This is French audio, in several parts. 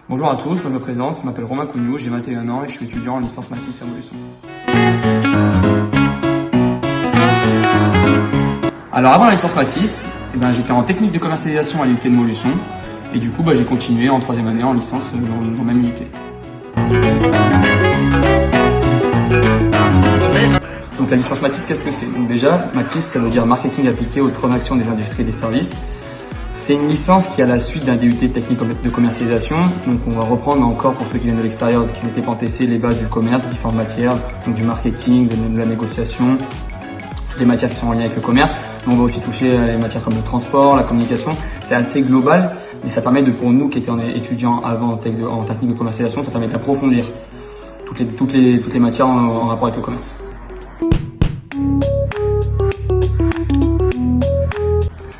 Bonjour à tous, je me présente, je m'appelle Romain Cougnou, j'ai 21 ans et je suis étudiant en licence Matisse à Montluçon. Alors avant la licence Matisse, j'étais en technique de commercialisation à l'UT de Montluçon et du coup j'ai continué en troisième année en licence dans la même UT. Donc la licence Matisse, qu'est-ce que c'est? Donc déjà, Matisse, ça veut dire marketing appliqué aux transactions des industries et des services. C'est une licence qui est à la suite d'un DUT technique de commercialisation. Donc on va reprendre encore, pour ceux qui viennent de l'extérieur, qui n'étaient pas en TC, les bases du commerce, différentes matières, donc du marketing, de la négociation, toutes les matières qui sont en lien avec le commerce. Mais on va aussi toucher les matières comme le transport, la communication. C'est assez global, mais ça permet pour nous qui étions étudiants avant en technique de commercialisation, ça permet d'approfondir toutes les matières en rapport avec le commerce.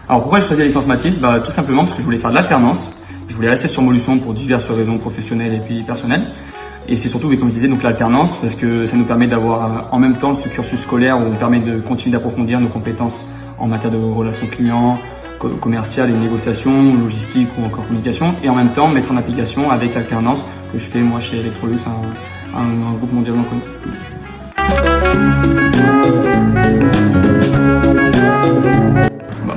Alors pourquoi j'ai choisi la licence Matisse? Tout simplement parce que je voulais faire de l'alternance. Je voulais rester sur Montluçon pour diverses raisons professionnelles et puis personnelles. Et c'est surtout, comme je disais, donc l'alternance, parce que ça nous permet d'avoir en même temps ce cursus scolaire où on permet de continuer d'approfondir nos compétences en matière de relations clients, commerciales et négociations, logistique ou encore communication, et en même temps mettre en application avec l'alternance que je fais moi chez Electrolux, un groupe mondialement connu.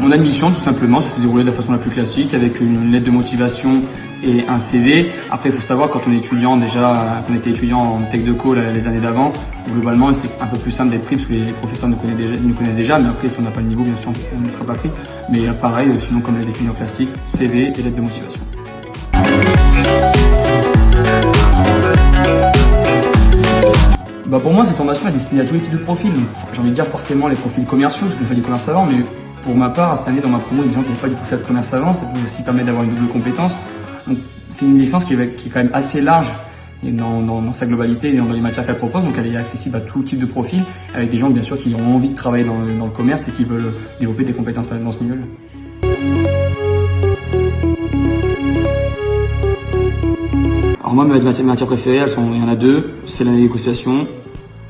Mon admission, tout simplement, ça s'est déroulé de la façon la plus classique, avec une lettre de motivation et un CV. Après, il faut savoir, quand on est étudiant, déjà, qu'on était étudiant en tech de co les années d'avant, globalement, c'est un peu plus simple d'être pris parce que les professeurs nous connaissent déjà, mais après, si on n'a pas le niveau, bien sûr, on ne sera pas pris. Mais pareil, sinon, comme les étudiants classiques, CV et lettre de motivation. Pour moi, cette formation est destinée à tous les types de profils. J'ai envie de dire forcément les profils commerciaux, parce qu'on fait du commerce avant, mais pour ma part, cette année, dans ma promo, il y a des gens qui n'ont pas du tout fait de commerce avant. Ça peut aussi permettre d'avoir une double compétence. Donc, c'est une licence qui est quand même assez large dans sa globalité et dans les matières qu'elle propose. Donc, elle est accessible à tout type de profil, avec des gens, bien sûr, qui ont envie de travailler dans le commerce et qui veulent développer des compétences dans ce milieu-là. Alors moi, mes matières préférées, il y en a deux. C'est la négociation,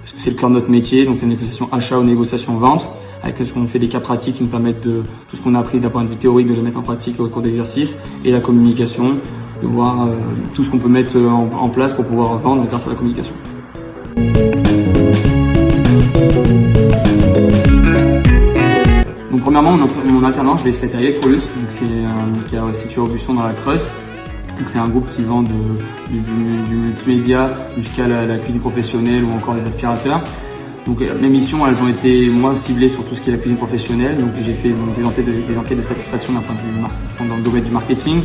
parce que c'est le cœur de notre métier. Donc, la négociation achat ou négociation vente, avec ce qu'on fait des cas pratiques qui nous permettent de tout ce qu'on a appris d'un point de vue théorique de le mettre en pratique au cours d'exercices, et la communication, de voir tout ce qu'on peut mettre en place pour pouvoir vendre grâce à la communication. Donc premièrement, mon alternance, je l'ai faite à Electrolux, qui est situé au Busson dans la Creuse. Donc c'est un groupe qui vend du multimédia jusqu'à la cuisine professionnelle ou encore des aspirateurs. Donc mes missions, elles ont été moi ciblées sur tout ce qui est la cuisine professionnelle. Donc j'ai fait des enquêtes de satisfaction d'un point de vue dans le domaine du marketing.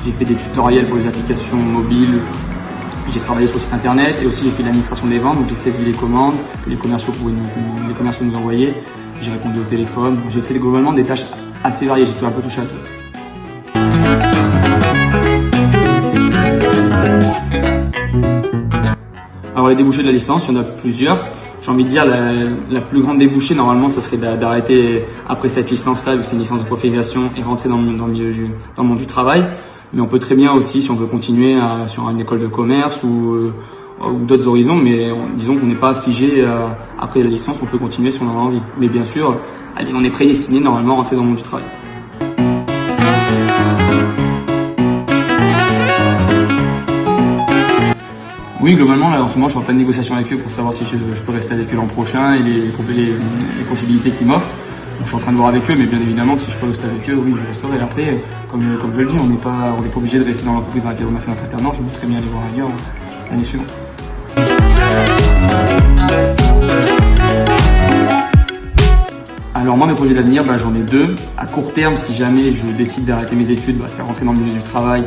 J'ai fait des tutoriels pour les applications mobiles. J'ai travaillé sur le site internet et aussi j'ai fait l'administration des ventes. Donc j'ai saisi les commandes que les commerciaux nous envoyaient. J'ai répondu au téléphone. Donc, j'ai fait globalement des tâches assez variées. J'ai un peu touché à tout. Alors les débouchés de la licence, il y en a plusieurs. J'ai envie de dire la plus grande débouchée, normalement, ça serait d'arrêter après cette licence-là, vu que c'est une licence de professionnalisation, et rentrer dans le monde du travail. Mais on peut très bien aussi, si on veut continuer sur une école de commerce ou d'autres horizons, mais disons qu'on n'est pas figé après la licence, on peut continuer si on en a envie. Mais bien sûr, on est prédestiné normalement à rentrer dans le monde du travail. Oui, globalement, là, en ce moment, je suis en pleine négociation avec eux pour savoir si je peux rester avec eux l'an prochain et les possibilités qu'ils m'offrent. Donc, je suis en train de voir avec eux, mais bien évidemment, si je peux rester avec eux, oui, je resterai. Après, comme je le dis, on n'est pas obligé de rester dans l'entreprise dans laquelle on a fait notre alternance. Je peux très bien aller voir ailleurs l'année suivante. Alors moi, mes projets d'avenir, j'en ai deux. À court terme, si jamais je décide d'arrêter mes études, c'est rentrer dans le monde du travail,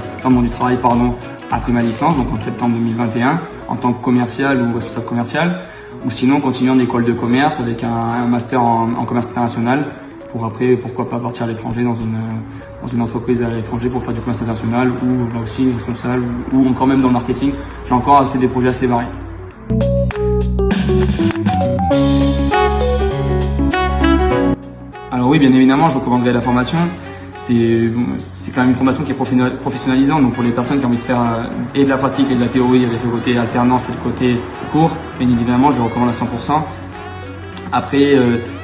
après ma licence, donc en septembre 2021, en tant que commercial ou responsable commercial, ou sinon continuer en école de commerce avec un master en commerce international, pour après, pourquoi pas partir à l'étranger dans une entreprise à l'étranger pour faire du commerce international, ou là aussi responsable, ou encore même dans le marketing. J'ai encore des projets assez variés. Alors oui, bien évidemment, je recommanderais la formation. C'est quand même une formation qui est professionnalisante, donc pour les personnes qui ont envie de faire et de la pratique et de la théorie avec le côté alternance et le côté cours, bien évidemment, je le recommande à 100%. Après,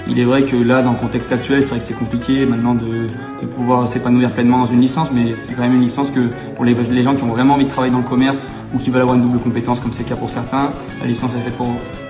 il est vrai que là, dans le contexte actuel, c'est vrai que c'est compliqué maintenant de pouvoir s'épanouir pleinement dans une licence, mais c'est quand même une licence que pour les gens qui ont vraiment envie de travailler dans le commerce ou qui veulent avoir une double compétence, comme c'est le cas pour certains, la licence est faite pour eux.